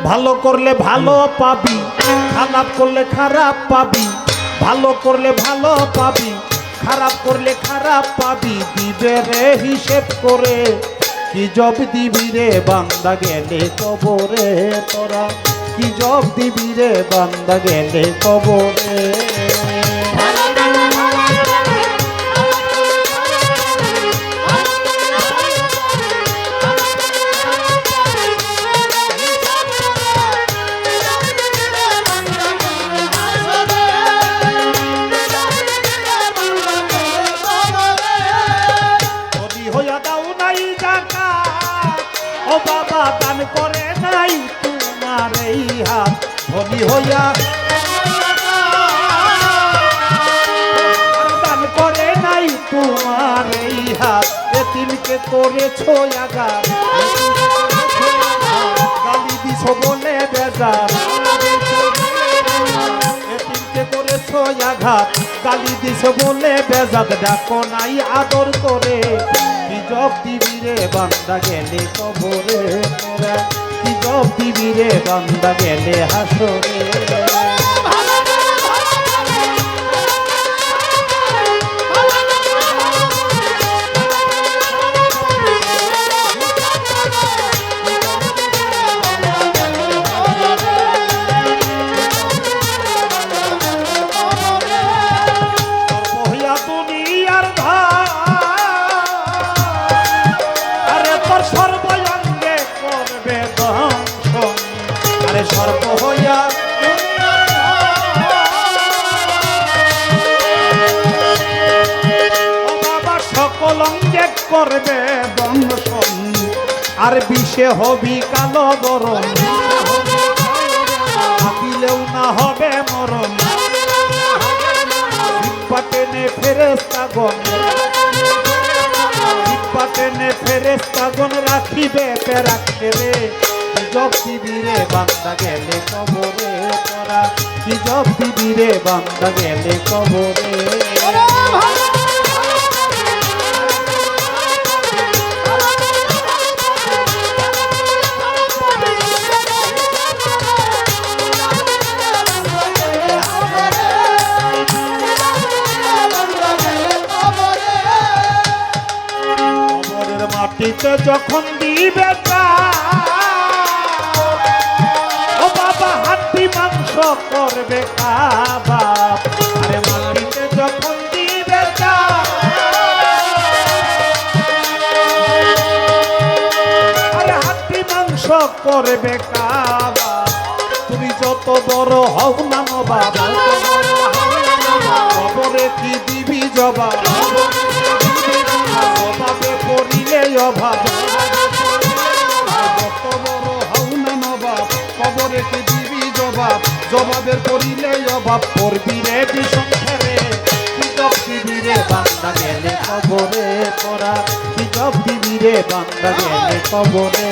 ভালো করলে ভালো পাবি, খারাপ করলে খারাপ পাবি। ভালো করলে ভালো পাবি, খারাপ করলে খারাপ পাবি। দিবে রে হিসেব করে, কি জব দিবি রে বান্দা গেলে কবরে তোরা। কি জব দিবি রে বান্দা গেলে কবরে। ও বাবা দান করে নাই তোমার এই হাত, ধনী হইয়া দান করে নাই তোমার এই হাত। এতিমকে করেছো আঘাত, গালি দিছো বলে বেজার। এতিমকে করেছো আঘাত, গালি দিছো বলে বেজাত। ডাকো নাই আদর করে, কি জব দিবি রে বান্দা গেলে কবরে তোরা। কি জব দিবি রে বান্দা গেলে হাসরে। সর্ব হইয়া ও বাবা সকল অঙ্গে করবে দংশন, আর বিষে হবি কালো বরণ। ভাবিলেও না হবে মরণ, টেনে ফেরেশতাগণ, টেনে ফেরেশতাগণ রাখিবে রাখতে রে। কি জব দিবি রে বান্দা গেলে কবরে তোরা। কি জব দিবি রে বান্দা গেলে কবরে। কবরের মাটিতে যখন দিবে মাংস করবে কাবাব। আরে মাটিতে যখন দিবে আরে হাড্ডি মাংস করবে কাবাব। তুমি যত বড় হও না নবাব, কবরে কি দিবি জবাব। অভাবে পড়িলে অভাব, যত বড় হও না নবাব, কবরে কি দিবি জবাব। জবাবের করিলে অভাব করবি রে বিষঙ্খেরে। কি জব দিবি রে বান্দা গেলে কবরে তোরা। কি জব দিবি রে বান্দা গেলে কবরে।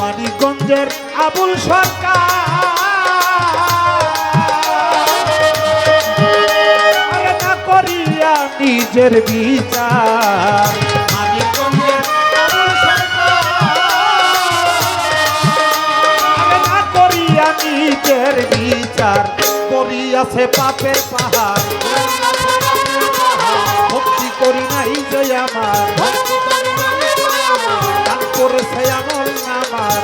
মানিকগঞ্জের আবুল সরকার না করিয়া নিজের বিচার। মানিকগঞ্জের আবুল সরকার না করিয়া নিজের বিচার। করিয়াছে পাপের পাহাড়, ভক্তি করি নাই যে আমার। দান করেছে আমল নামার,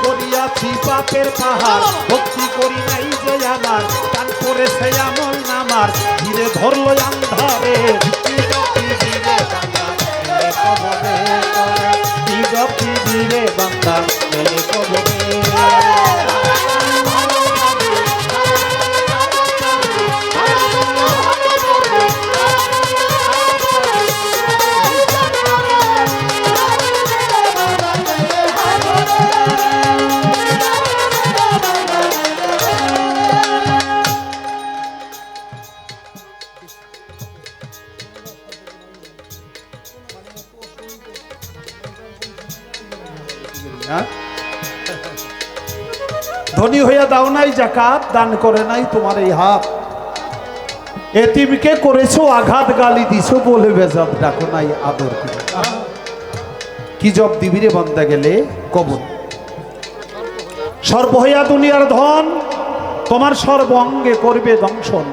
করিয়াছি পাপের পাহাড়। ভক্তি করি নাই যে আমার, দান করেছে আমল নামার। ধীরে ধরলো আন্ধারে, কি জব দিবি রে বান্দা গেলে কবরে তোরা। কি জব দিবি রে বান্দা গেলে কবরে। হ্যাঁ, ধনী হইয়া দাও নাই জাকাত, দান করে নাই তোমার এই হাত। এতিমকে করেছো আঘাত, গালি দিছো বলে বেজাত ডাকো নাই আদর করে। কি জব দিবি রে বান্দা গেলে কবর। সর্ব হইয়া দুনিয়ার ধন, তোমার সর্ব অঙ্গে করবে দংশন।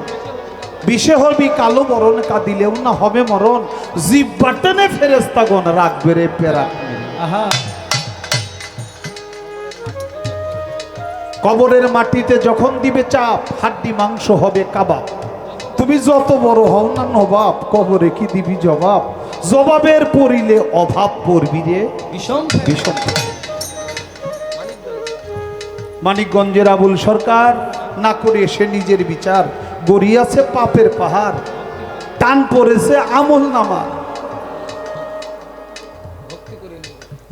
বিষে হবি কালো বরণ, কাঁদিলেও না হবে মরণ। জিভ বাটনে ফেরেস্তাগণ রাখবে রে পেরা। কবরের মাটিতে যখন দিবে চাপ, হাড্ডি মাংস হবে কাবাব। তুমি যত বড় হও না নবাব, কবরে কি দিবি জবাব? জবাবের পড়িলে অভাব পড়বি রে বিষম বিষম। মানিকগঞ্জের আবুল সরকার না করে সে নিজের বিচার, গড়িয়াছে পাপের পাহাড়, টান পড়েছে আমল নামা।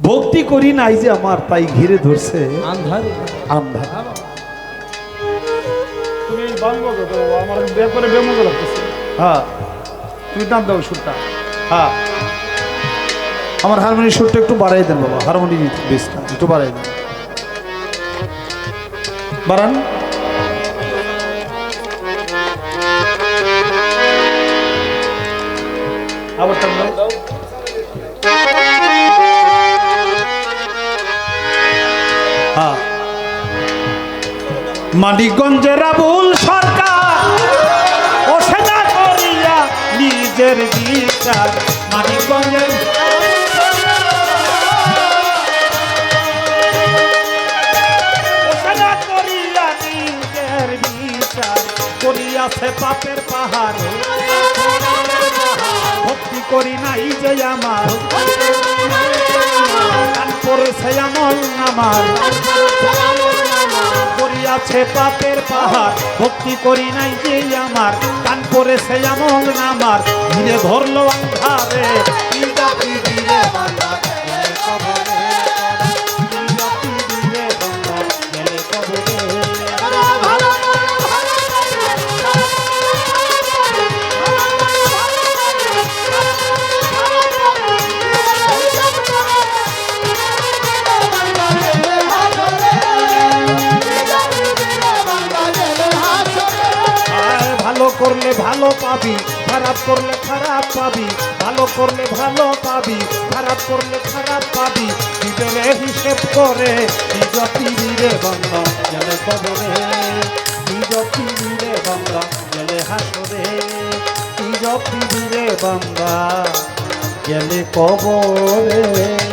ভক্তি করি নাই যে আমার, তাই ঘিরে ধরছে আন্ধার। তুমি আমার ব্যাপারে বেমজা লাগতেছে। হ্যাঁ, তুমি টান দাও সুরটা। হ্যাঁ, আমার হারমোনি সুরটা একটু বাড়াই দেন বাবা, হারমোনি বেসটা একটু বাড়াই দেন, বাড়ান। আবার টান দাও। হ্যাঁ, মানিকগঞ্জের আবুল সরকার ওঠে না করিয়া নিজের বিচার। মানিকগঞ্জের ওঠে না করিয়া নিজের বিচার, করিয়াছে পাপের পাহাড়। ভক্তি করি নাই যে আমার, কান পড়েছে আমল নামার। করিয়াছে পাপের পাহাড়, ভক্তি করি নাই যে আমার, কান পড়েছে আমল নামার। ঘিরে ধরলো আন্ধারে করলে ভালো পাবি, খারাপ করলে খারাপ পাবি। ভালো করলে ভালো পাবি, খারাপ করলে খারাপ পাবি। ভিতরে হিসেব করে নিজ পিড়িরে বন্ধ গেলে কবরে, নিজ পিড়িরে বন্ধ গেলে হাসরে, নিজ পিড়িরে বন্ধ গেলে কবরে।